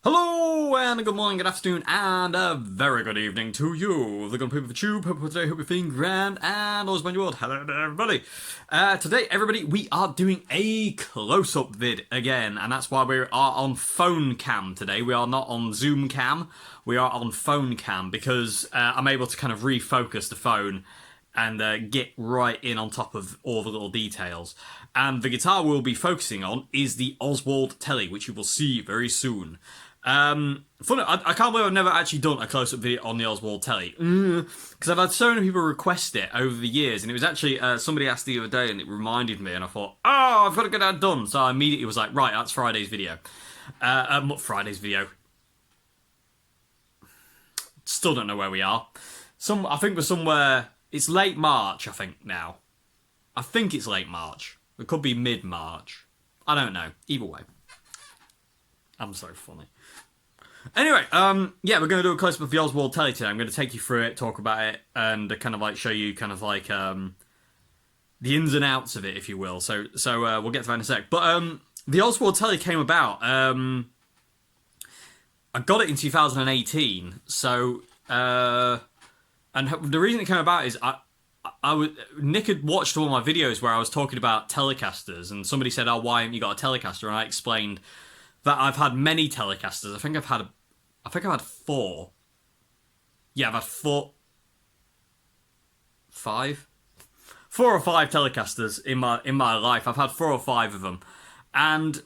Hello, and good morning, good afternoon, and a very good evening to you, the good people of the tube. Hope today, hope you're feeling grand, and always mind your world. Hello there, everybody. Today, everybody, we are doing a close-up vid again, and that's why we are on phone cam today. We are not on Zoom cam, we are on phone cam, because I'm able to kind of refocus the phone and get right in on top of all the little details. And the guitar we'll be focusing on is the Oswald Telly, which you will see very soon. Funny, I can't believe I've never actually done a close-up video on the Oswald Telly, because I've had so many people request it over the years, and it was actually somebody asked the other day, and it reminded me, and I thought, oh, I've got to get that done. So I immediately was like, right, that's Friday's video. Friday's video. Still don't know where we are. I think we're somewhere. It's late March, I think now. I think it's late March. It could be mid-March. I don't know. Either way. I'm so funny. Anyway, yeah, we're going to do a close-up of the Oswald Telly today. I'm going to take you through it, talk about it, and kind of like show you kind of like the ins and outs of it, if you will. So we'll get to that in a sec. But the Oswald Telly came about. I got it in 2018. So and the reason it came about is Nick had watched all my videos where I was talking about Telecasters, and somebody said, "Oh, why haven't you got a Telecaster?" And I explained that I've had many Telecasters. I think I've had four. Yeah, I've had four or five Telecasters in my life. I've had 4 or 5 of them, and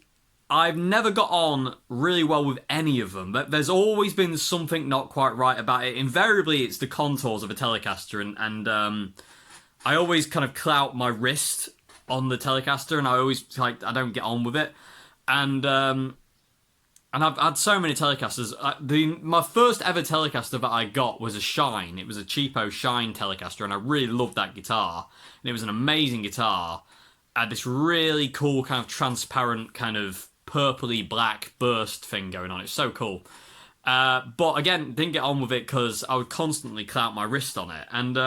I've never got on really well with any of them. But there's always been something not quite right about it. Invariably, it's the contours of a Telecaster, and I always kind of clout my wrist on the Telecaster, and I always I don't get on with it, and I've had so many Telecasters. My first ever Telecaster that I got was a Shine. It was a cheapo Shine Telecaster, and I really loved that guitar. And it was an amazing guitar. It had this really cool kind of transparent kind of purpley black burst thing going on. It's so cool. But again, didn't get on with it because I would constantly clout my wrist on it. And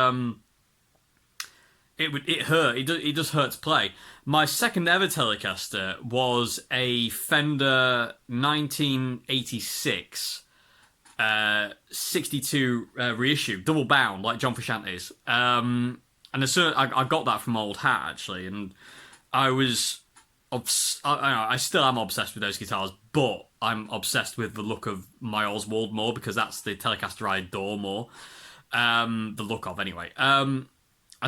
it hurt. It just hurt to play. My second ever Telecaster was a Fender 1986 62 reissue, double bound, like John Frusciante's. And I got that from Old Hat, actually, and I was I still am obsessed with those guitars, but I'm obsessed with the look of my Oswald more because that's the Telecaster I adore more. The look of, anyway. And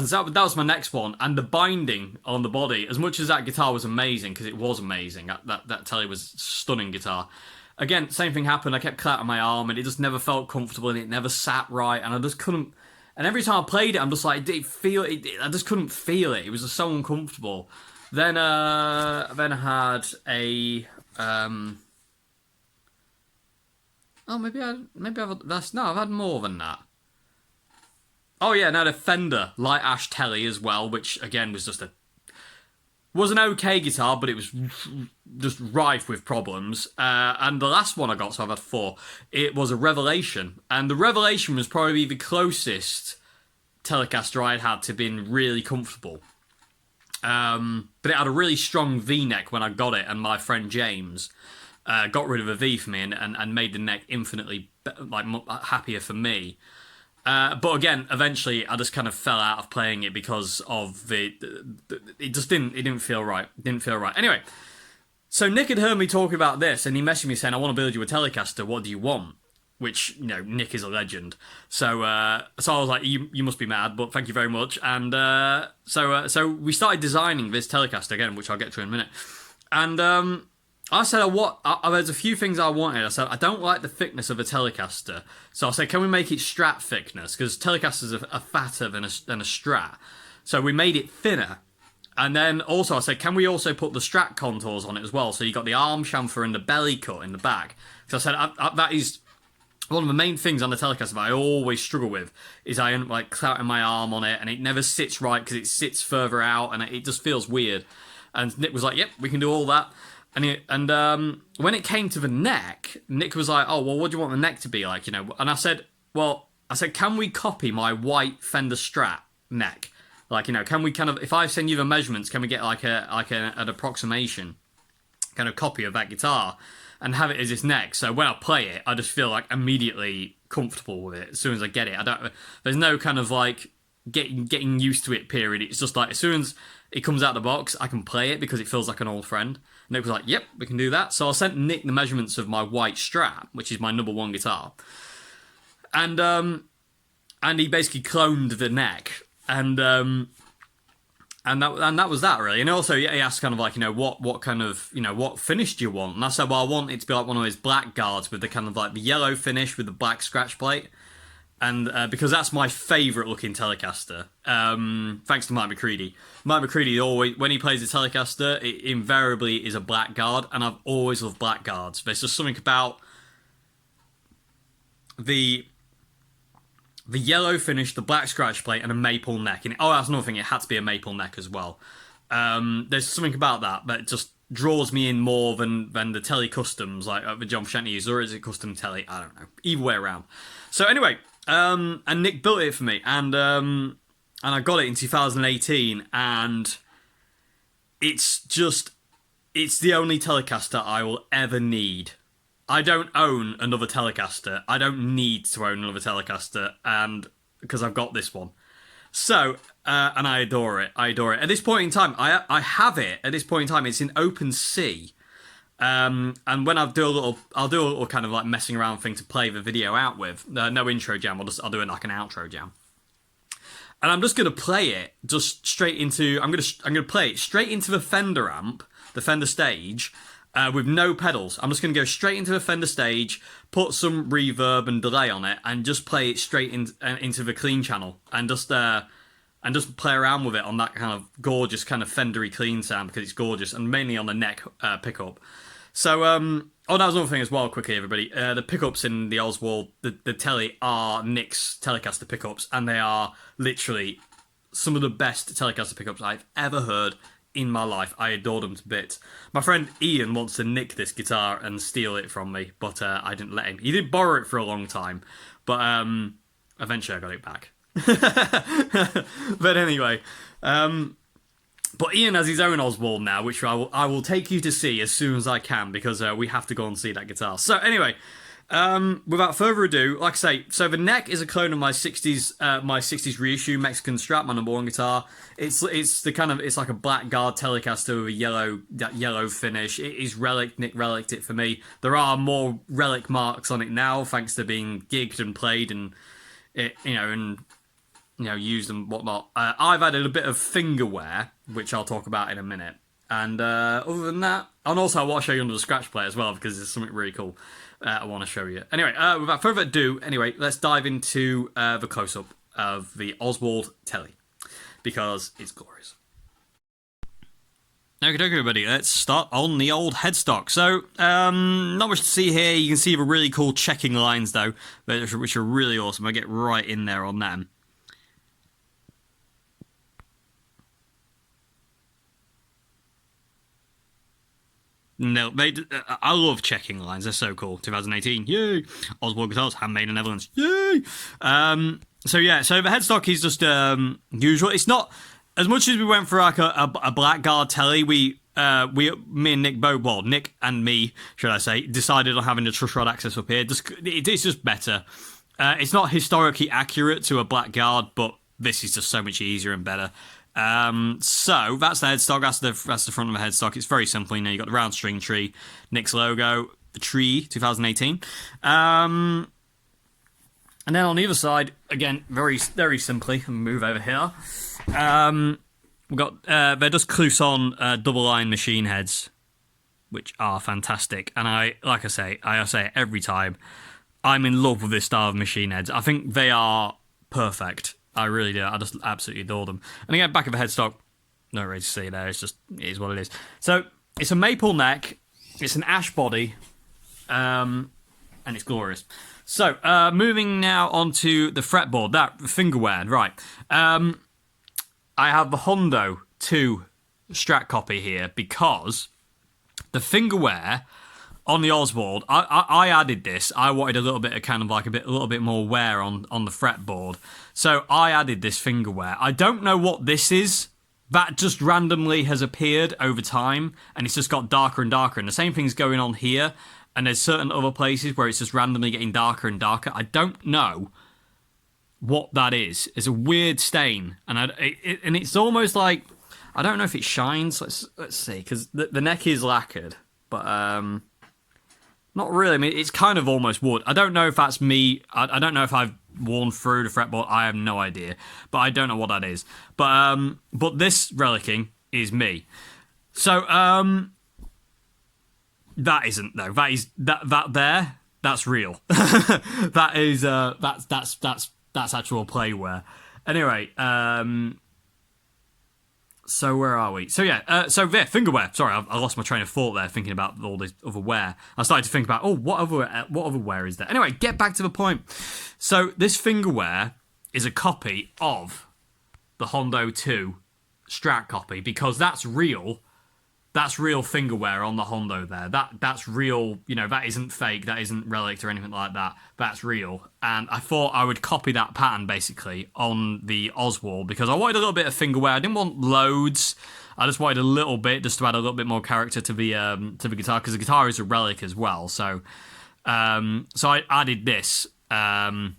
so that was my next one, and the binding on the body, as much as that guitar was amazing, because it was amazing, that Telly was a stunning guitar. Again, same thing happened, I kept clouting my arm, and it just never felt comfortable, and it never sat right, and I just couldn't, and every time I played it, I'm just like, I just couldn't feel it, it was just so uncomfortable. Then I had a, I've had more than that. Oh yeah, and I had a Fender Light Ash Telly as well, which again was was an okay guitar, but it was just rife with problems. And the last one I got, so I've had 4, it was a Revelation. And the Revelation was probably the closest Telecaster I had to being really comfortable. But it had a really strong V-neck when I got it, and my friend James got rid of a V for me and made the neck infinitely happier for me. But again, eventually, I just kind of fell out of playing it because of it didn't feel right. It didn't feel right. Anyway, so Nick had heard me talking about this, and he messaged me saying, "I want to build you a Telecaster. What do you want?" Which, you know, Nick is a legend. So I was like, "You must be mad, but thank you very much." And so we started designing this Telecaster again, which I'll get to in a minute. And I said, there's a few things I wanted. I said, I don't like the thickness of a Telecaster. So I said, can we make it Strat thickness? Because Telecasters are fatter than a Strat. So we made it thinner. And then also I said, can we also put the Strat contours on it as well? So you got the arm chamfer and the belly cut in the back. So I said, that is one of the main things on the Telecaster that I always struggle with, is I end up like clouting my arm on it, and it never sits right because it sits further out, and it just feels weird. And Nick was like, yep, we can do all that. And when it came to the neck, Nick was like, "Oh, well, what do you want the neck to be like?" You know, and I said, "Can we copy my white Fender Strat neck? Like, you know, can we kind of, if I send you the measurements, can we get like an approximation kind of copy of that guitar?" and have it as its neck. So when I play it, I just feel like immediately comfortable with it as soon as I get it. There's no kind of like getting used to it period. It's just like as soon as it comes out of the box, I can play it because it feels like an old friend. And Nick was like, "Yep, we can do that." So I sent Nick the measurements of my white Strat, which is my number one guitar, and he basically cloned the neck, and that was that really. And also he asked kind of like, what kind of, what finish do you want? And I said, well, I want it to be like one of those black guards with the kind of like the yellow finish with the black scratch plate. And because that's my favourite looking Telecaster, thanks to Mike McCready. Mike McCready always, when he plays a Telecaster, it invariably is a black guard, and I've always loved black guards. There's just something about the yellow finish, the black scratch plate, and a maple neck. And that's another thing, it had to be a maple neck as well. There's something about that just draws me in more than the Tele Customs, like the John Frusciante used, or is it Custom Tele? I don't know. Either way around. So anyway, and Nick built it for me, and I got it in 2018, and it's the only Telecaster I will ever need. I don't own another Telecaster. I don't need to own another Telecaster, and because I've got this one. So, and I adore it. I adore it. At this point in time, I have it. At this point in time, it's in OpenC. And when I'll do a little kind of like messing around thing to play the video out with. No intro jam. I'll do it like an outro jam. And I'm just gonna play it just straight into. I'm gonna play it straight into the Fender amp, the Fender stage. With no pedals. I'm just going to go straight into the Fender stage, put some reverb and delay on it, and just play it straight into the clean channel, and just play around with it on that kind of gorgeous kind of Fendery clean sound, because it's gorgeous, and mainly on the neck pickup. So, that was another thing as well, quickly, everybody. The pickups in the Oswald, the Tele, are Nick's Telecaster pickups, and they are literally some of the best Telecaster pickups I've ever heard in my life. I adore them to bits. My friend Ian wants to nick this guitar and steal it from me, but I didn't let him. He did borrow it for a long time, but eventually I got it back. But anyway, but Ian has his own Oswald now, which I will take you to see as soon as I can, because we have to go and see that guitar. So anyway, without further ado, like I say, so the neck is a clone of my 60s reissue Mexican Strat, my number one guitar. It's like a black guard Telecaster with a yellow finish. It is relic. Nick relicked it for me. There are more relic marks on it now, thanks to being gigged and played and used and whatnot. I've added a bit of finger wear, which I'll talk about in a minute. And other than that, and also I want to show you under the scratch plate as well, because there's something really cool I want to show you. Anyway, without further ado, let's dive into the close-up of the Oswald Tele, because it's glorious. Okay, everybody, let's start on the old headstock. So, not much to see here. You can see the really cool checking lines, though, which are really awesome. I get right in there on them. No, I love checking lines. They're so cool. 2018, yay! Oswald guitars, handmade in the Netherlands, yay! So the headstock is just usual. It's not as much as we went for like a blackguard Tele. Me and Nick both, well, Nick and me, should I say, decided on having the truss rod access up here. It's just better. It's not historically accurate to a blackguard, but this is just so much easier and better. So that's the headstock. That's the front of the headstock. It's very simple. You got the round string tree, Nick's logo, the tree, 2018. And then on the other side, again, very very simply, move over here. We've got they're just Closeup double line machine heads, which are fantastic. And I say it every time, I'm in love with this style of machine heads. I think they are perfect. I really do. I just absolutely adore them. And again, back of the headstock, no really to see there. It is what it is. So it's a maple neck. It's an ash body, and it's glorious. So moving now onto the fretboard, that fingerwear, right? I have the Hondo 2 Strat copy here because the fingerwear on the Oswald, I added this. I wanted a little bit of kind of like a little bit more wear on the fretboard. So I added this fingerwear. I don't know what this is. That just randomly has appeared over time, and it's just got darker and darker. And the same thing's going on here. and there's certain other places where it's just randomly getting darker and darker. I don't know what that is. It's a weird stain, and it's almost like, I don't know if it shines. Let's see, because the neck is lacquered, but not really. I mean, it's kind of almost wood. I don't know if that's me. I don't know if I've worn through the fretboard. I have no idea, but I don't know what that is. But this relicking is me. So that isn't though. That is that there. That's real. That is that's actual playware. Anyway, so where are we? So yeah, so there, fingerwear. Sorry, I lost my train of thought there, thinking about all this other wear. I started to think about, what other wear is there? Anyway, get back to the point. So this fingerwear is a copy of the Hondo 2 Strat copy, because that's real. That's real fingerwear on the Hondo there. That's real, that isn't fake, that isn't relic or anything like that. That's real. And I thought I would copy that pattern, basically, on the Oswald, because I wanted a little bit of fingerwear. I didn't want loads. I just wanted a little bit, just to add a little bit more character to the guitar, because the guitar is a relic as well. So I added this. I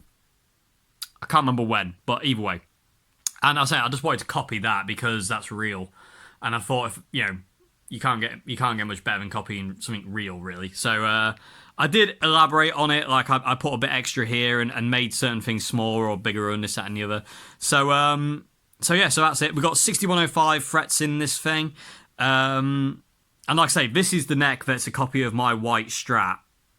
can't remember when, but either way. And I just wanted to copy that, because that's real. And I thought, if you can't get much better than copying something real, really. So I did elaborate on it. Like I put a bit extra here and made certain things smaller or bigger and this, that, and the other. So yeah, so that's it. We've got 6105 frets in this thing. And like I say, this is the neck that's a copy of my white Strat,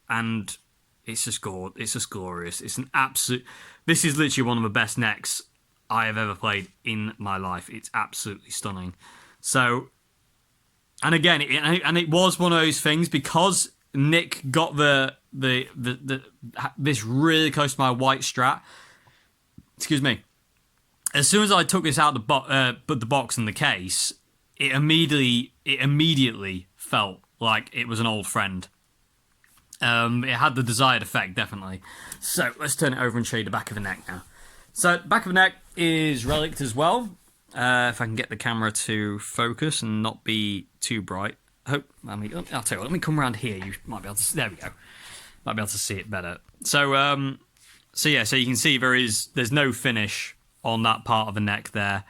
and it's just glorious. It's an absolute. This is literally one of the best necks I have ever played in my life. It's absolutely stunning. So. And again, it was one of those things, because Nick got this really close to my white Strat. Excuse me. As soon as I took this out the box and the case, it immediately felt like it was an old friend. It had the desired effect, definitely. So let's turn it over and show you the back of the neck now. So back of the neck is relicked as well. If I can get the camera to focus and not be too bright. I'll tell you what, let me come around here. You might be able to. There we go. Might be able to see it better. So yeah, so you can see there's no finish on that part of the neck there.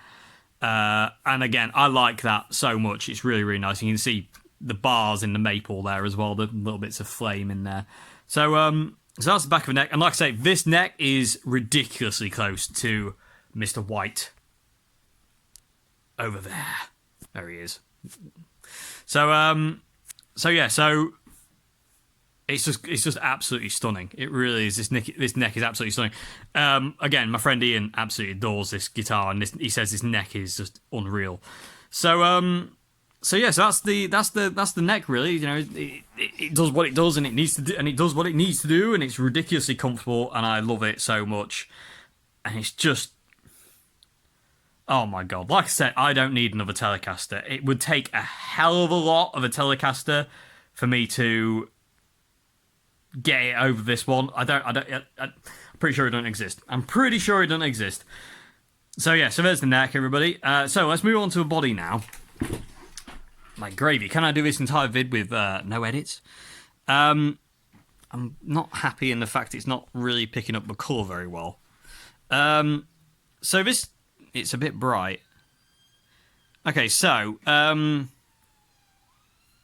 And again, I like that so much. It's really, really nice. You can see the bars in the maple there as well, the little bits of flame in there. So that's the back of the neck. And like I say, this neck is ridiculously close to Mr. White. Over there he is. So yeah, so it's just absolutely stunning. It really is. This neck is absolutely stunning. Again, my friend Ian absolutely adores this guitar, and he says this neck is just unreal. So yeah, so that's the neck, really. It does what it does, and it needs to do, and it does what it needs to do, and it's ridiculously comfortable, and I love it so much. And it's just. Oh my god, like I said, I don't need another Telecaster. It would take a hell of a lot of a Telecaster for me to get it over this one. I'm pretty sure it doesn't exist. So yeah, so there's the neck, everybody. So let's move on to the body now. My gravy. Can I do this entire vid with no edits? I'm not happy in the fact it's not really picking up the colour very well. So this... It's a bit bright. Okay, so hang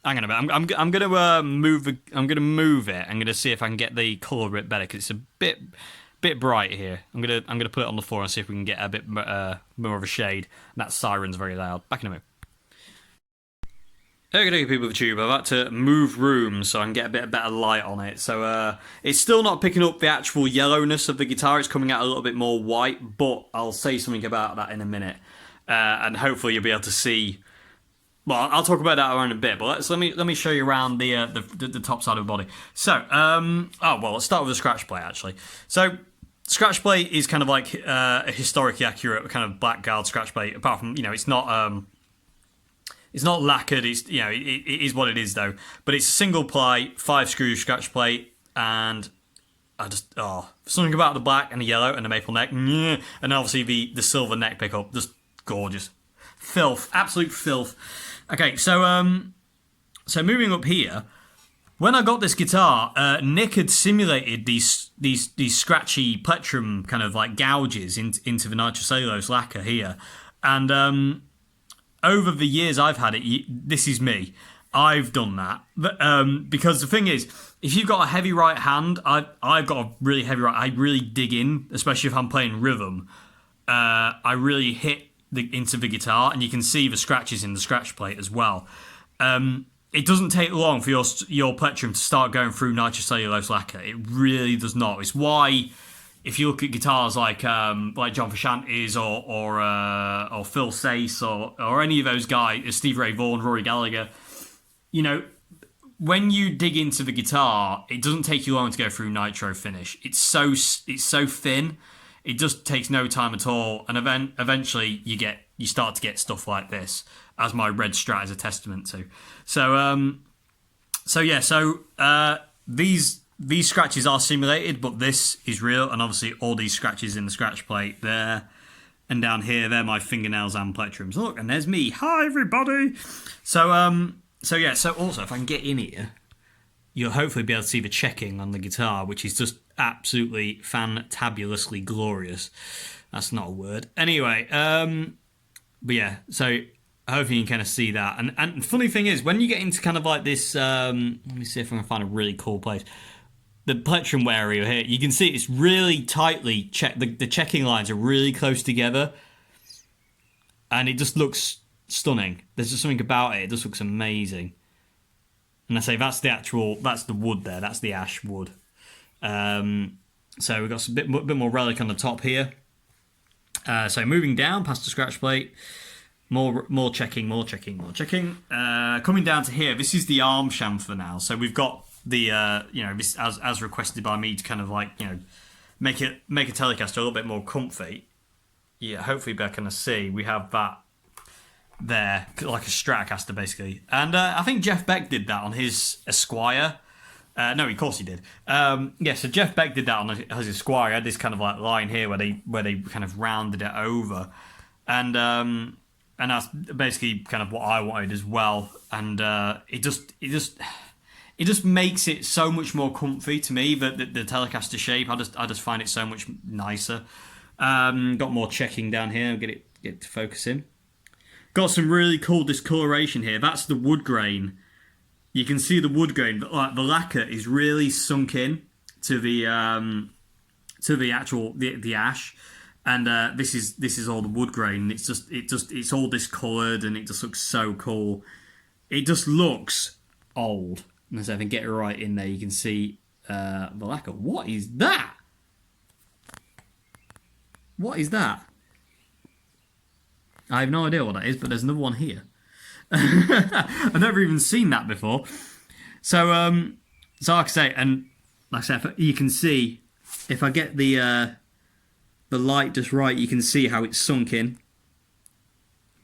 on a bit. I'm gonna move it. I'm gonna see if I can get the colour a bit better, because it's a bit bright here. I'm gonna put it on the floor and see if we can get a bit more of a shade. That siren's very loud. Back in a minute. Okay, people of the tube, I've had to move rooms so I can get a bit of better light on it. So it's still not picking up the actual yellowness of the guitar. It's coming out a little bit more white, but I'll say something about that in a minute. And hopefully you'll be able to see. Well, I'll talk about that around a bit, but let me show you around the top side of the body. So, let's start with the scratch plate, actually. So, scratch plate is kind of like a historically accurate kind of blackguard scratch plate. Apart from, it's not. It's not lacquered. It is what it is, though. But it's a single ply, 5-screw scratch plate, and something about the black and the yellow and the maple neck, and obviously the silver neck pickup, just gorgeous, filth, absolute filth. Okay, so moving up here, When I got this guitar, Nick had simulated these scratchy plectrum kind of like gouges into the nitrocellulose lacquer here, and over the years I've had it, this is me. I've done that, because the thing is, if you've got a heavy right hand, I've got a really heavy right. I really dig in, especially if I'm playing rhythm. I really hit into the guitar, and you can see the scratches in the scratch plate as well. It doesn't take long for your plectrum to start going through nitrocellulose lacquer. It really does not. It's why, if you look at guitars like John Frusciante's or Phil Sace or any of those guys, Steve Ray Vaughan, Rory Gallagher, you know, when you dig into the guitar, it doesn't take you long to go through nitro finish. It's so thin, it just takes no time at all, and eventually you start to get stuff like this, as my red Strat is a testament to. These scratches are simulated, but this is real, and obviously all these scratches in the scratch plate there and down here, they're my fingernails and plectrums. Look, and there's me. Hi, everybody. So also, if I can get in here, you'll hopefully be able to see the checking on the guitar, which is just absolutely fantabulously glorious. That's not a word. Anyway, but yeah, so hopefully you can kind of see that. And the funny thing is, when you get into kind of like this, let me see if I can find a really cool place. The plectrum area here, you can see it's really tightly checked. The checking lines are really close together, and it just looks stunning. There's just something about it. It just looks amazing. And I say that's the wood there. That's the ash wood. So we've got a bit more relic on the top here. So moving down past the scratch plate, more checking. Coming down to here, this is the arm chamfer now. So we've got the this as requested by me to kind of like make a Telecaster a little bit more comfy. Yeah, hopefully you'll be able to see we have that there, like a Stratocaster basically. And I think Jeff Beck did that on his Esquire. No, of course he did. So Jeff Beck did that on his Esquire. He had this kind of like line here where they kind of rounded it over, and that's basically kind of what I wanted as well. And it just makes it so much more comfy to me. The Telecaster shape, I just find it so much nicer. Got more checking down here. Get it to focus in. Got some really cool discoloration here. That's the wood grain. You can see the wood grain, but like the lacquer is really sunk in to the actual ash, and this is all the wood grain. It's all discoloured, and it just looks so cool. It just looks old. And so if I can get it right in there, you can see the lacquer. What is that? What is that? I have no idea what that is, but there's another one here. I've never even seen that before. So like I say, and like I said, you can see if I get the light just right, you can see how it's sunk in.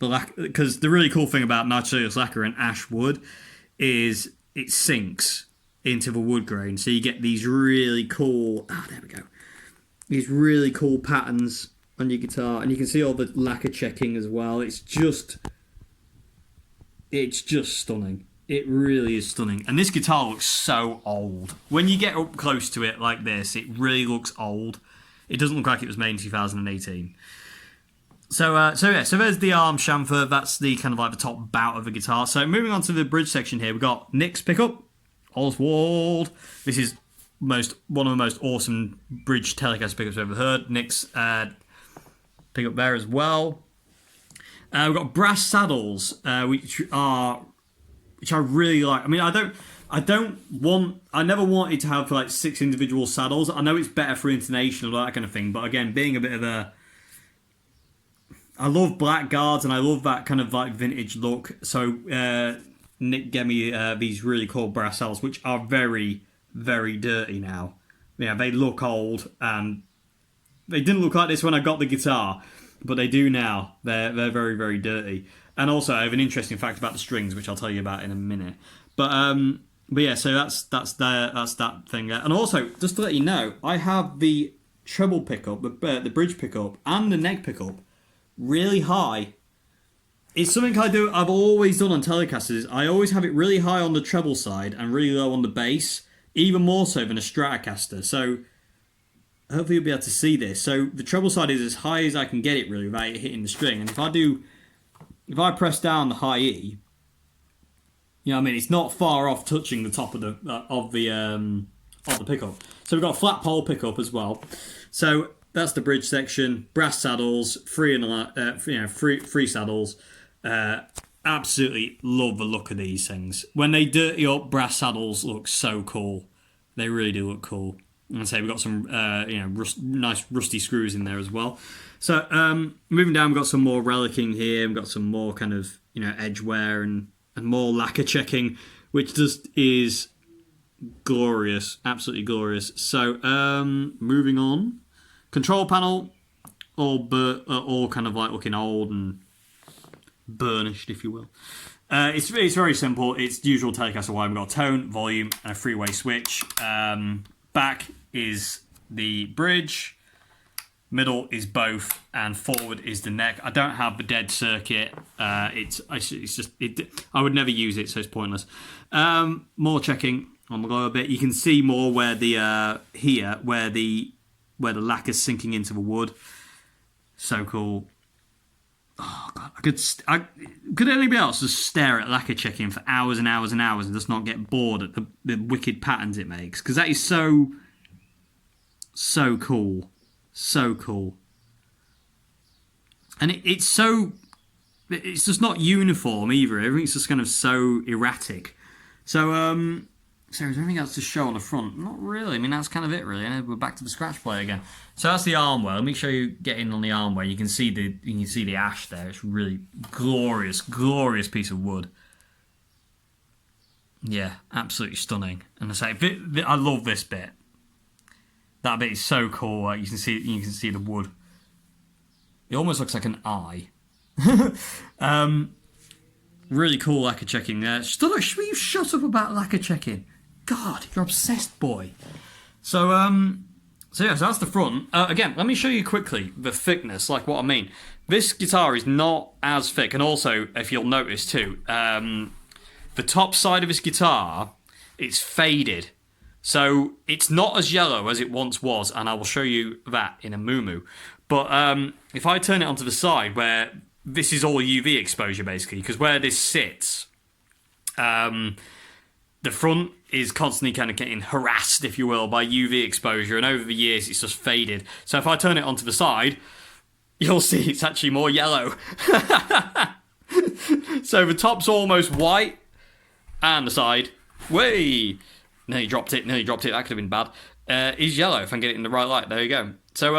Because the really cool thing about nitrocellulose lacquer and ash wood is it sinks into the wood grain, so you get these really cool. There we go. These really cool patterns on your guitar, and you can see all the lacquer checking as well. It's just stunning. It really is stunning. And this guitar looks so old. When you get up close to it like this, it really looks old. It doesn't look like it was made in 2018. So there's the arm chamfer. That's the kind of like the top bout of the guitar. So moving on to the bridge section here, we've got Nick's pickup, Oswald. This is one of the most awesome bridge Telecaster pickups I've ever heard. Nick's pickup there as well. We've got brass saddles, which I really like. I mean, I never wanted to have like 6 individual saddles. I know it's better for intonation and all that kind of thing, but again, being a bit of I love black guards and I love that kind of like vintage look. So Nick gave me these really cool brass saddles, which are very, very dirty now. Yeah, they look old, and they didn't look like this when I got the guitar, but they do now. They're very, very dirty. And also, I have an interesting fact about the strings, which I'll tell you about in a minute. But yeah, so that's that thing there. And also, just to let you know, I have the treble pickup, the bridge pickup, and the neck pickup really high It's something I've always done on Telecasters. I always have it really high on the treble side and really low on the bass, even more so than a Stratocaster. So hopefully you'll be able to see this. So the treble side is as high as I can get it really without it hitting the string. And if I press down the high E, you know what I mean, it's not far off touching the top of the pickup. So we've got a flat pole pickup as well. So that's the bridge section, brass saddles, free saddles. Absolutely love the look of these things. When they dirty up, brass saddles look so cool. They really do look cool. And I say we've got some nice rusty screws in there as well. So moving down, we've got some more relicking here. We've got some more kind of edge wear and more lacquer checking, which just is glorious, absolutely glorious. So moving on, control panel, all kind of like looking old and burnished, if you will. It's very simple. It's the usual Telecaster wire. We've got tone, volume, and a three-way switch. Back is the bridge, middle is both, and forward is the neck. I don't have the dead circuit. I would never use it, so it's pointless. More checking on the lower bit. You can see more where the where the lacquer's sinking into the wood. So cool. Oh god, could anybody else just stare at lacquer checking for hours and hours and hours and just not get bored at the wicked patterns it makes? Because that is so cool, so cool, and it's just not uniform either. Everything's just kind of so erratic. So is there anything else to show on the front? Not really. I mean, that's kind of it, really. We're back to the scratch plate again. So that's the armware. Let me show you, get in on the armware. You can see the ash there. It's really glorious, glorious piece of wood. Yeah, absolutely stunning. And I say, I love this bit. That bit is so cool. You can see the wood. It almost looks like an eye. Really cool lacquer checking there. Will you shut up about lacquer checking? God, you're obsessed, boy. So that's the front. Again, let me show you quickly the thickness, like what I mean. This guitar is not as thick, and also, if you'll notice too, the top side of this guitar, it's faded. So it's not as yellow as it once was, and I will show you that in a moo-moo. But if I turn it onto the side, where this is all UV exposure, basically, because where this sits, the front is constantly kind of getting harassed, if you will, by UV exposure, and over the years it's just faded. So if I turn it onto the side, you'll see it's actually more yellow. So the top's almost white, and the side, nearly dropped it, that could have been bad, is yellow, if I can get it in the right light. There you go. So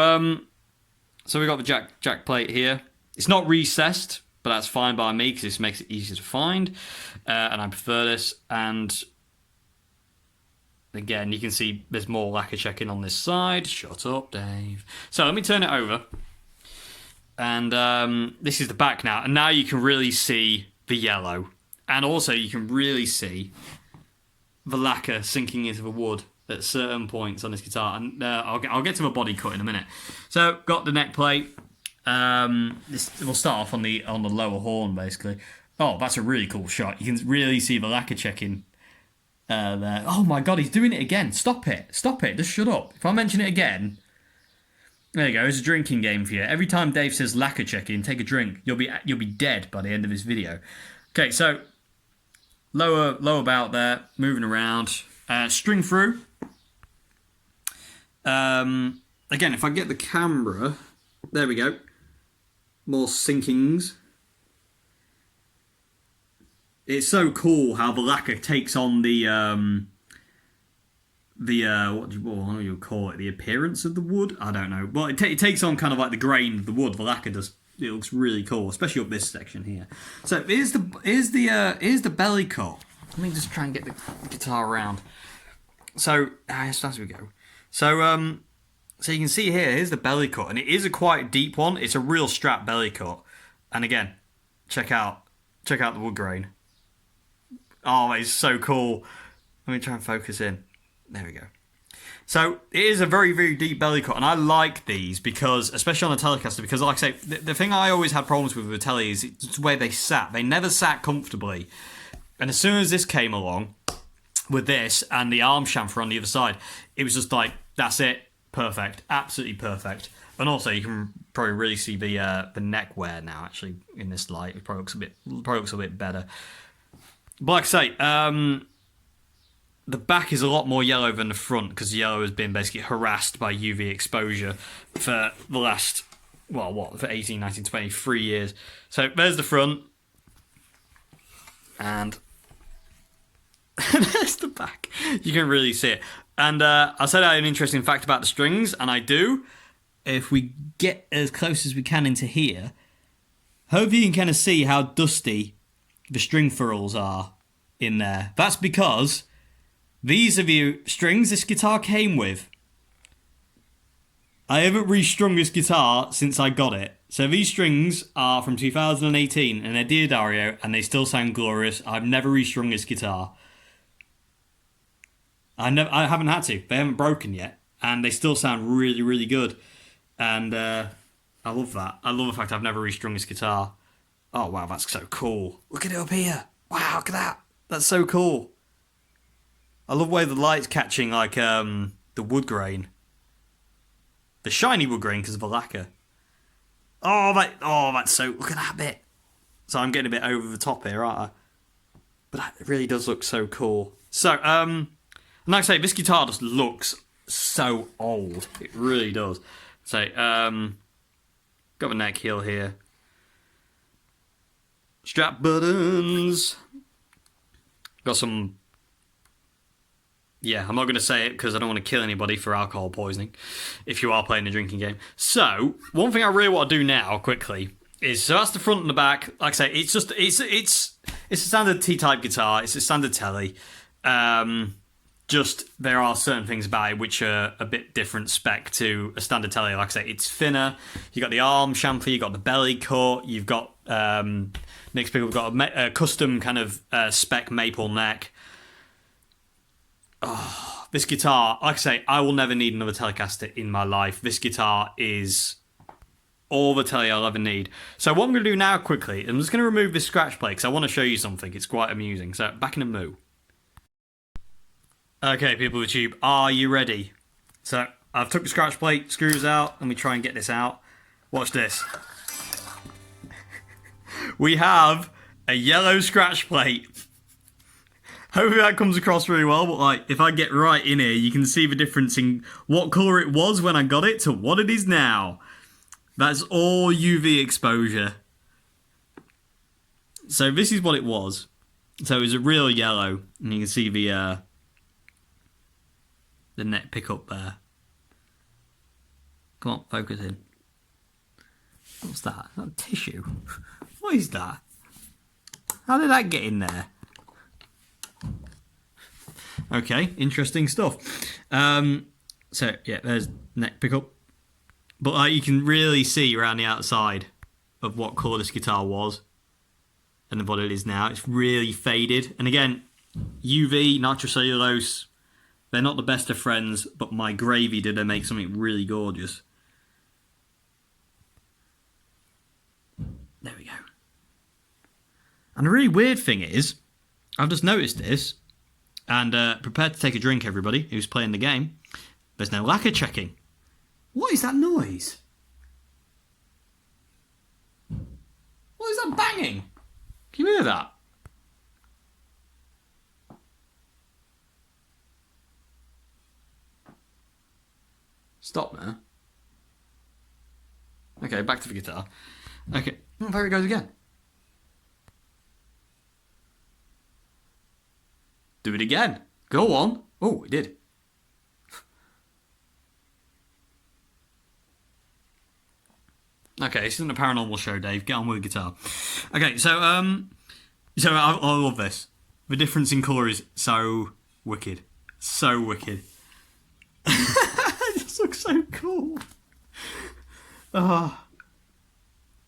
we've got the jack plate here. It's not recessed, but that's fine by me, because this makes it easier to find, and I prefer this. And again, you can see there's more lacquer checking on this side. Shut up, Dave. So let me turn it over. And this is the back now. And now you can really see the yellow. And also you can really see the lacquer sinking into the wood at certain points on this guitar. And I'll get to the body cut in a minute. So, got the neck plate. We'll start off on the lower horn, basically. Oh, that's a really cool shot. You can really see the lacquer checking there. Oh my god, he's doing it again. Stop it. Just shut up. If I mention it again, there you go. It's a drinking game for you. Every time Dave says lacquer checking, take a drink. You'll be dead by the end of this video. Okay, so lower bout there, moving around, string through. Again, if I get the camera, there we go. More sinkings. It's so cool how the lacquer takes on the what do you call it? The appearance of the wood? I don't know. Well, it takes on kind of like the grain of the wood. The lacquer does. It looks really cool, especially up this section here. So here's the belly cut. Let me just try and get the guitar around. So as we go. So you can see here's the belly cut, and it is a quite deep one. It's a real strap belly cut. And again, check out the wood grain. Oh, it's so cool. Let me try and focus in. There we go. So it is a very, very deep belly cut, and I like these because, especially on the Telecaster, because like I say, the thing I always had problems with Telly is it's the way they sat. They never sat comfortably. And as soon as this came along, with this and the arm chamfer on the other side, it was just like, that's it, perfect, absolutely perfect. And also, you can probably really see the neck wear now. Actually, in this light, it probably looks a bit better. But like I say, the back is a lot more yellow than the front because the yellow has been basically harassed by UV exposure for the last, well, what, for 18, 19, 20, 3 years. So there's the front, and there's the back. You can really see it. And I said I had an interesting fact about the strings, and I do. If we get as close as we can into here, hopefully you can kind of see how dusty the string furls are in there. That's because these are the strings this guitar came with. I haven't restrung this guitar since I got it. So these strings are from 2018 and they're Diodario and they still sound glorious. I've never restrung this guitar. I haven't had to. They haven't broken yet. And they still sound really, really good. And I love that. I love the fact I've never restrung this guitar. Oh, wow, that's so cool. Look at it up here. Wow, look at that. That's so cool. I love the way the light's catching, like, the wood grain. The shiny wood grain because of the lacquer. Oh, that's so... Look at that bit. So I'm getting a bit over the top here, aren't I? But that really does look so cool. So, and like I say, this guitar just looks so old. It really does. So, got the neck heel here. Strap buttons. Got some... Yeah, I'm not going to say it because I don't want to kill anybody for alcohol poisoning if you are playing a drinking game. So, one thing I really want to do now, quickly, is... So that's the front and the back. Like I say, it's just... It's a standard T-type guitar. It's a standard Telly. Just there are certain things about it which are a bit different spec to a standard Telly. Like I say, it's thinner. You got the arm chamfer. You got the belly cut. You've got next people have got a custom kind of spec maple neck. Oh, this guitar, like I say, I will never need another Telecaster in my life. This guitar is all the Telly I'll ever need. So what I'm going to do now quickly, I'm just going to remove this scratch plate because I want to show you something. It's quite amusing. So back in a moo. Okay, people of YouTube, are you ready? So, I've took the scratch plate, screws out, and we try and get this out. Watch this. We have a yellow scratch plate. Hopefully that comes across really well, but like, if I get right in here, you can see the difference in what colour it was when I got it to what it is now. That's all UV exposure. So this is what it was. So it was a real yellow, and you can see the neck pickup there. Come on, focus in. What's that? Is that tissue? What is that? How did that get in there? Okay, interesting stuff. So, yeah, there's neck pickup. But you can really see around the outside of what colour this guitar was and what it is now. It's really faded. And again, UV, nitrocellulose, they're not the best of friends, but my gravy did they make something really gorgeous. There we go. And the really weird thing is, I've just noticed this, and prepare to take a drink, everybody who's playing the game. There's no lacquer checking. What is that noise? What is that banging? Can you hear that? Stop now. Okay, back to the guitar. Okay, there it goes again. Do it again. Go on. Oh, it did. Okay, this isn't a paranormal show, Dave. Get on with the guitar. Okay, so I love this. The difference in colour is so wicked. So wicked. This looks so cool.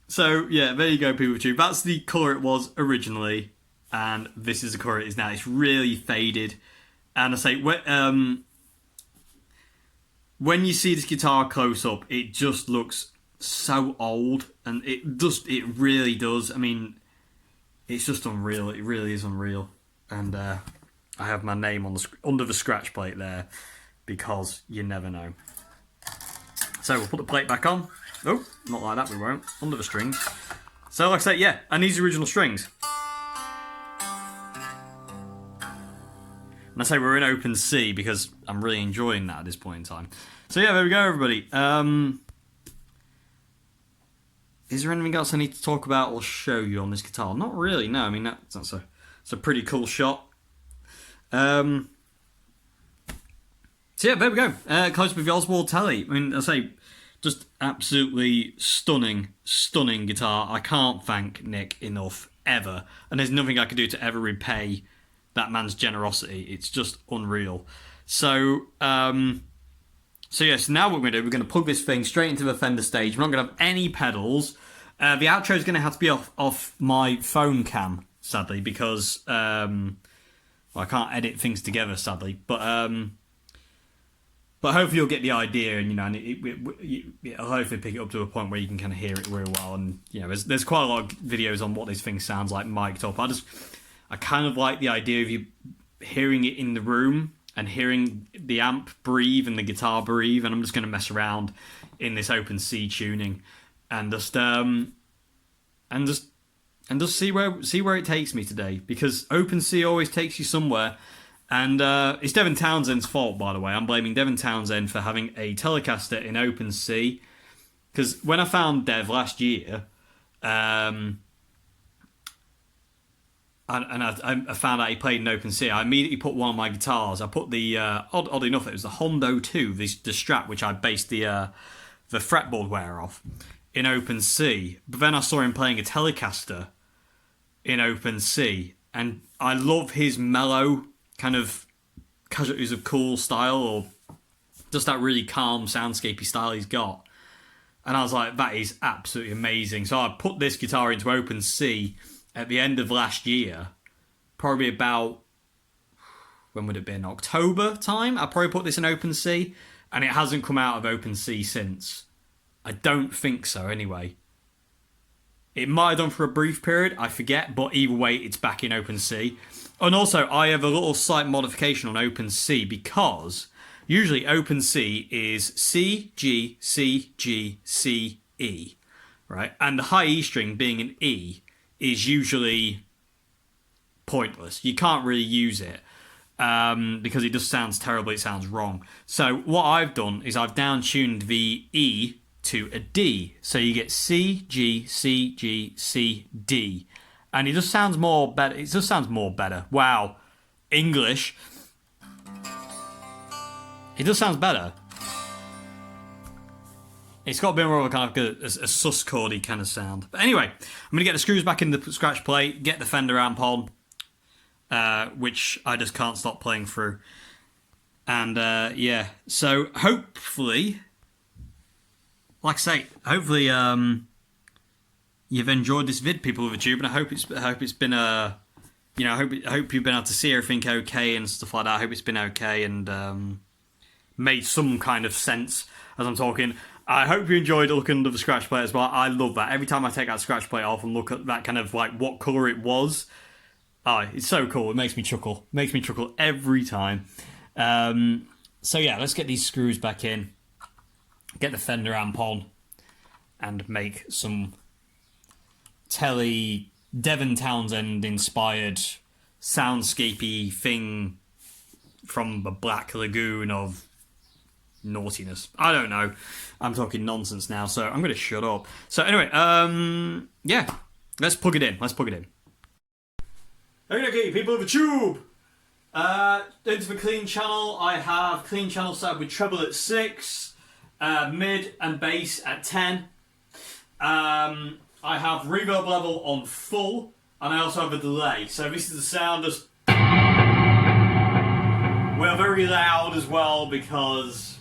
So, yeah, there you go, people of YouTube. That's the colour it was originally, and this is the colour it is now. It's really faded. And I say, when you see this guitar close up, it just looks so old, and it really does. I mean, it's just unreal. It really is unreal. And I have my name on under the scratch plate there, because you never know. So we'll put the plate back on. Oh, not like that, we won't. Under the strings. So like I say, yeah, and these original strings. And I say we're in open C because I'm really enjoying that at this point in time. So yeah, there we go, everybody. Is there anything else I need to talk about or show you on this guitar? Not really, no. I mean, that's a pretty cool shot. So yeah, there we go. Close with the Oswald Telly. I mean, I say, just absolutely stunning, stunning guitar. I can't thank Nick enough, ever. And there's nothing I could do to ever repay that man's generosity. It's just unreal. So yes, now what we're going to do, we're going to plug this thing straight into the Fender stage. We're not going to have any pedals. The outro is going to have to be off my phone cam, sadly, because well, I can't edit things together, sadly. But hopefully you'll get the idea, and and it'll hopefully pick it up to a point where you can kind of hear it real well. And there's quite a lot of videos on what this thing sounds like mic'd up. I kind of like the idea of you hearing it in the room and hearing the amp breathe and the guitar breathe, and I'm just going to mess around in this open C tuning and just see where it takes me today, because open C always takes you somewhere. And it's Devin Townsend's fault, by the way. I'm blaming Devin Townsend for having a Telecaster in open C, because when I found Dev last year, and I found out he played in open C, I immediately put one of my guitars. I put the oddly enough, it was the Hondo 2, the Strat, which I based the fretboard wear off, in open C. But then I saw him playing a Telecaster in open C, and I love his mellow kind of Casualties of Cool style, or just that really calm soundscapey style he's got. And I was like, that is absolutely amazing. So I put this guitar into open C at the end of last year, probably about, when would it be, in October time? I probably put this in open C, and it hasn't come out of open C since. I don't think so, anyway. It might have done for a brief period, I forget, but either way, it's back in open C. And also, I have a little slight modification on open C, because usually open C is C, G, C, G, C, E, right? And the high E string being an E is usually pointless. You can't really use it because it just sounds terrible. It sounds wrong. So what I've done is I've down-tuned the E to a D. So you get C, G, C, G, C, D. And it just sounds more better. It just sounds more better. Wow. English. It just sounds better. It's got a bit more of a kind of a sus chordy kind of sound. But anyway, I'm going to get the screws back in the scratch plate, get the Fender amp on, which I just can't stop playing through. And yeah, so hopefully, like I say, hopefully you've enjoyed this vid, people of the tube, and I hope it's been a, I hope you've been able to see everything okay and stuff like that. I hope it's been okay and made some kind of sense as I'm talking. I hope you enjoyed looking under the scratch plate as well. I love that. Every time I take that scratch plate off and look at that kind of like what colour it was, it's so cool. It makes me chuckle. It makes me chuckle every time. So yeah, let's get these screws back in, get the Fender amp on, and make some Devin Townsend inspired soundscapey thing from the Black Lagoon of naughtiness. I don't know. I'm talking nonsense now, so I'm going to shut up. So anyway, yeah, let's plug it in. Okay, people of the tube. Into the clean channel, I have clean channel set up with treble at 6, mid and bass at 10. I have reverb level on full, and I also have a delay. So this is the sound just... We're very loud as well, because...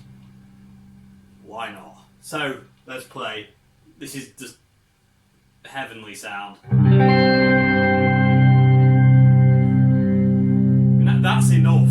why not? So, let's play. This is just heavenly sound. That's enough.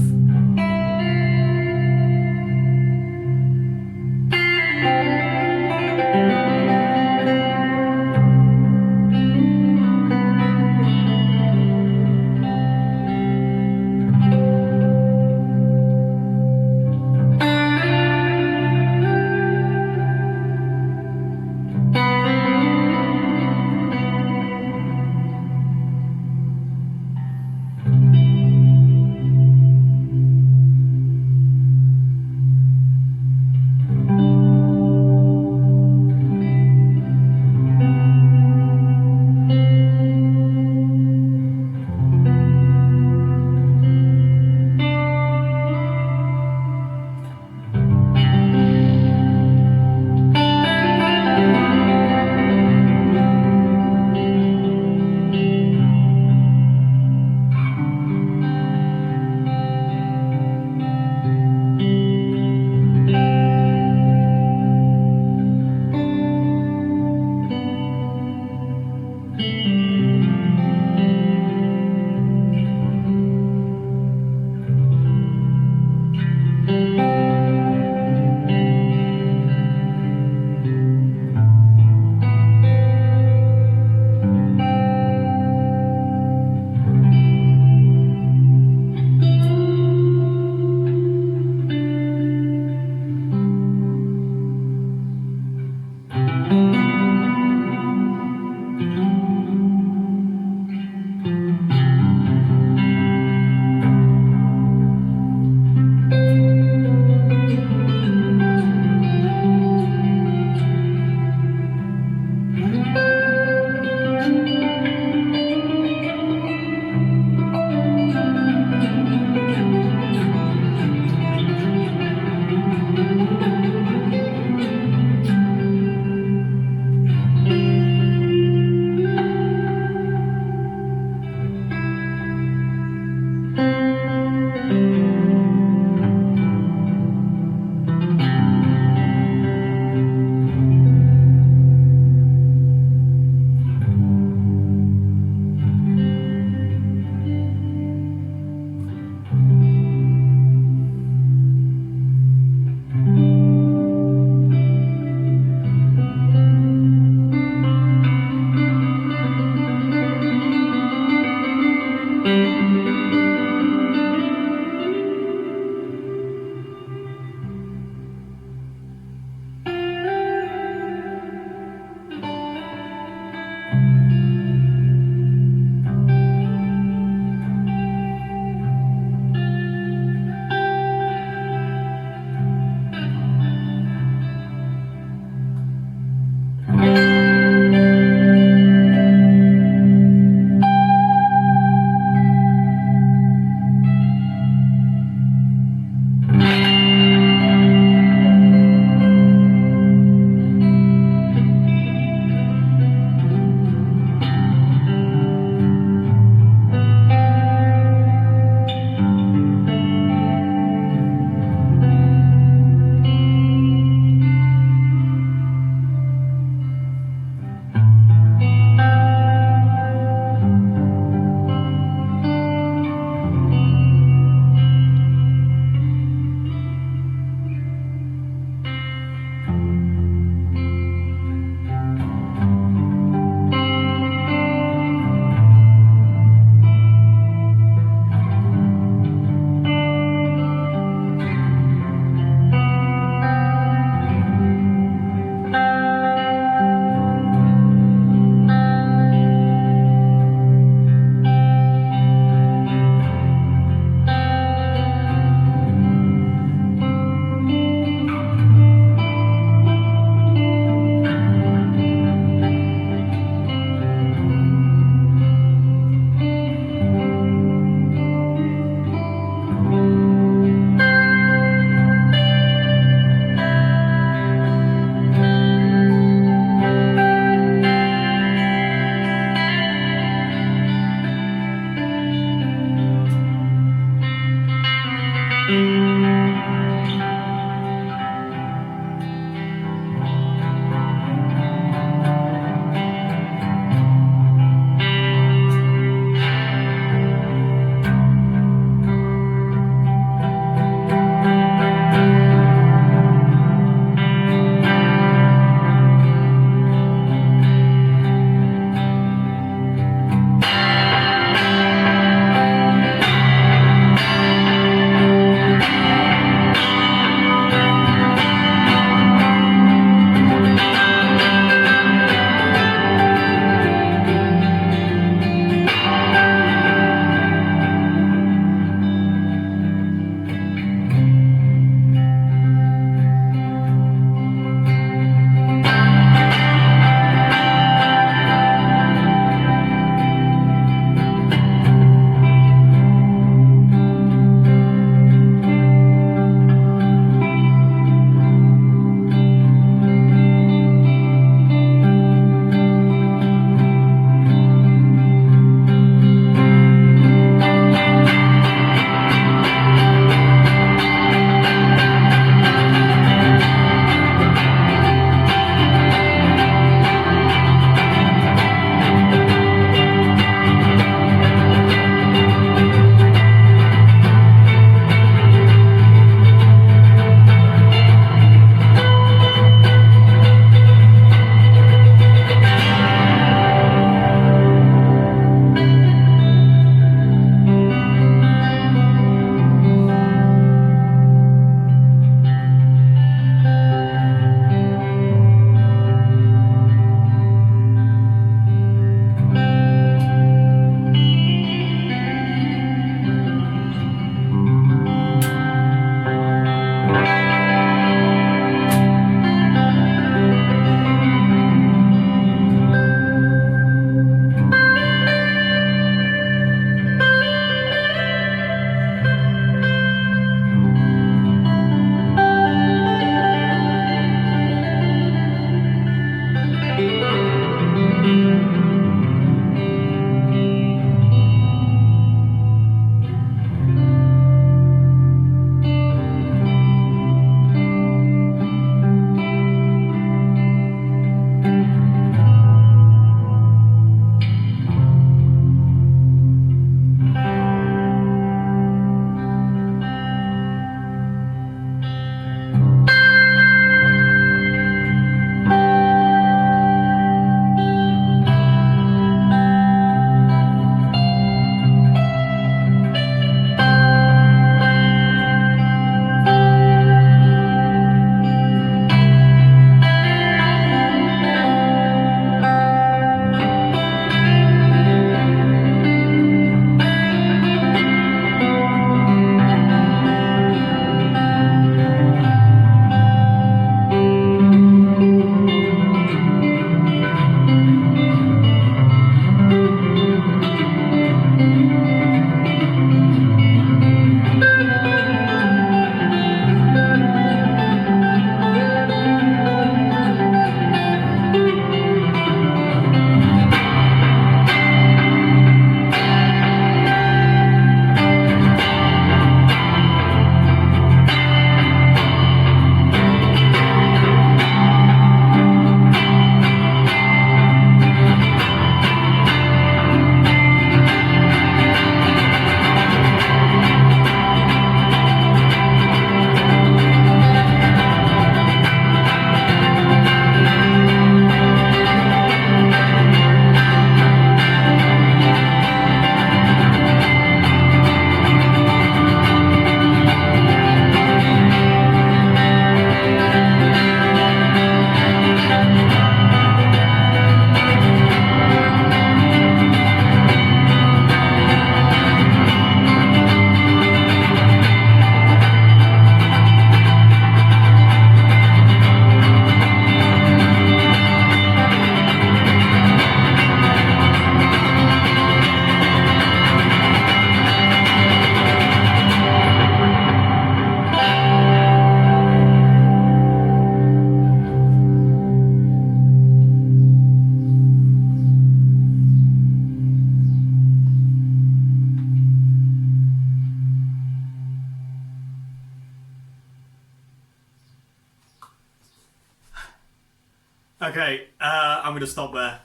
Okay, I'm going to stop there.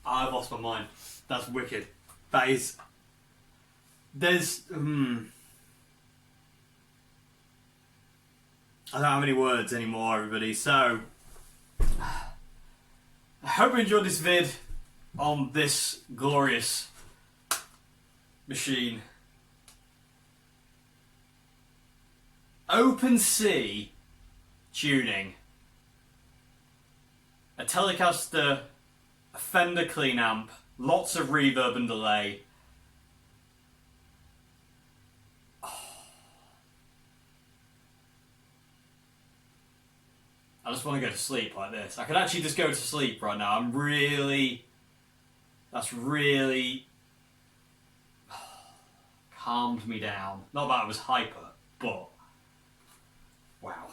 I've lost my mind. That's wicked. That is... There's... I don't have any words anymore, everybody, so... I hope you enjoyed this vid on this glorious machine. Open C tuning. A Telecaster, a Fender clean amp, lots of reverb and delay. I just want to go to sleep like this. I could actually just go to sleep right now. That's really calmed me down. Not that I was hyper, but wow.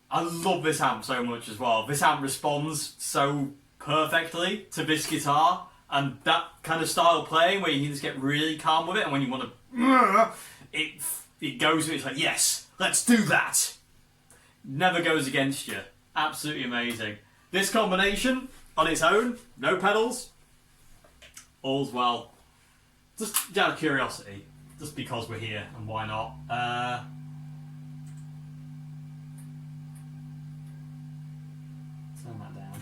I love this amp so much as well. This amp responds so perfectly to this guitar and that kind of style of playing where you can just get really calm with it, and when you want to, it goes, it's like, yes, let's do that. Never goes against you. Absolutely amazing. This combination on its own, no pedals, all's well. Just out of curiosity, just because we're here and why not. Turn that down.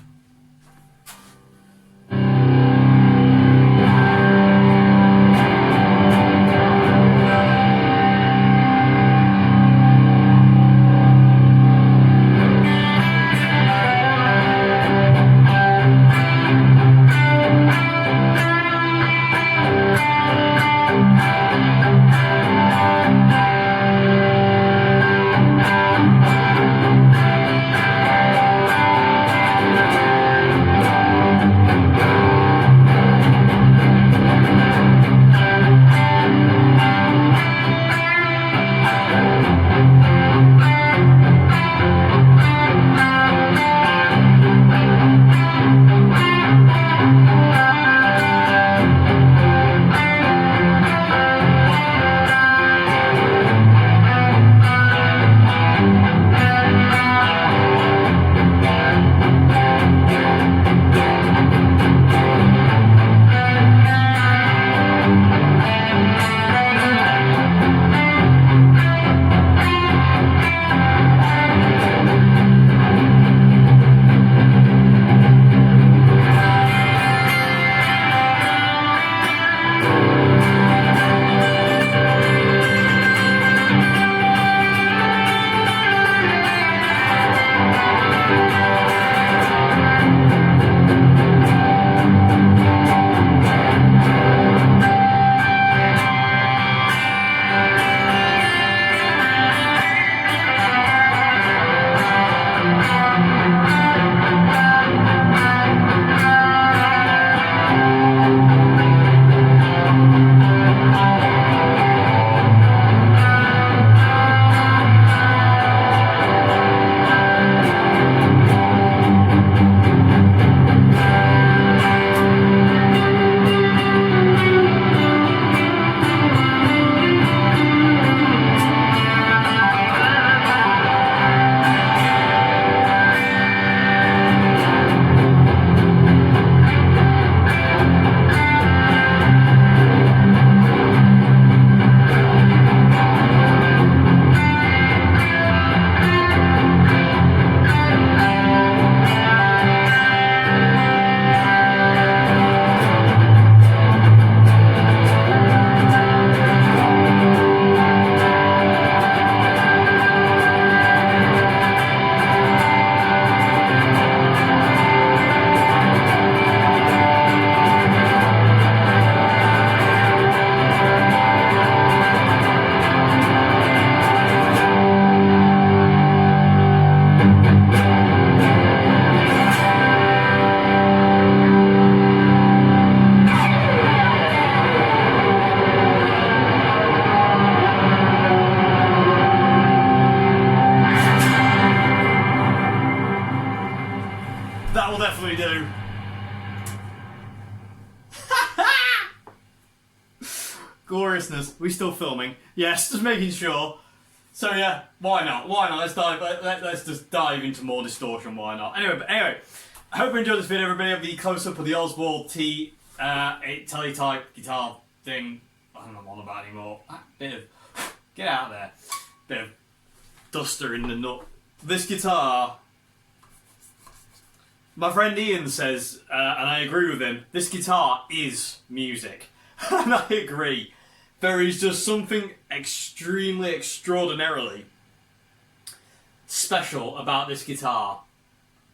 That will definitely do. Gloriousness. We still filming? Yes, just making sure. So yeah, why not? Why not? Let's just dive into more distortion. Why not? Anyway, I hope you enjoyed this video, everybody, of the close-up of the Oswald Teletype guitar thing. I don't know what I'm on about anymore. Get out there. Bit of duster in the nut. This guitar, my friend Ian says, and I agree with him, this guitar is music. And I agree. There is just something extremely, extraordinarily special about this guitar.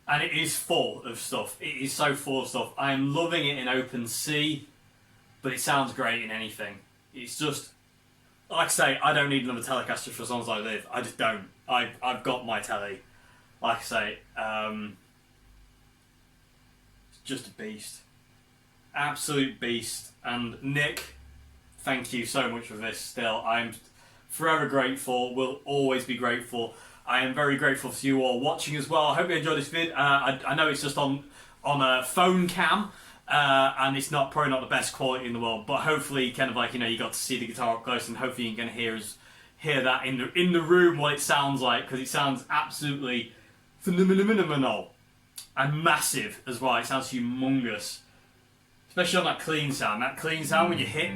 And it is full of stuff. It is so full of stuff. I am loving it in open C, but it sounds great in anything. It's just, like I say, I don't need another Telecaster for as long as I live. I just don't. I've got my telly. Like I say, it's just a beast. Absolute beast. And Nick, thank you so much for this still. I'm forever grateful, will always be grateful. I am very grateful for you all watching as well. I hope you enjoyed this vid. I know it's just on a phone cam, and it's probably not the best quality in the world, but hopefully kind of like, you got to see the guitar up close, and hopefully you can hear that in the room, what it sounds like, because it sounds absolutely phenomenal and massive as well. It sounds humongous, especially on that clean sound. That clean sound when you hit.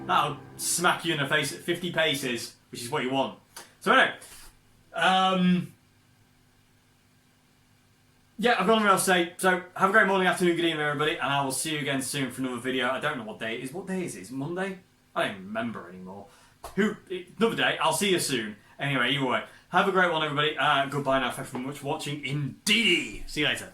That'll smack you in the face at 50 paces, which is what you want. So anyway, yeah, I've got nothing else to say. So have a great morning, afternoon, good evening, everybody, and I will see you again soon for another video. I don't know what day it is. What day is it? Is it Monday? I don't even remember anymore. Another day. I'll see you soon. Anyway, either way, have a great one, everybody. Goodbye now. Thanks very much for watching. Indeed. See you later.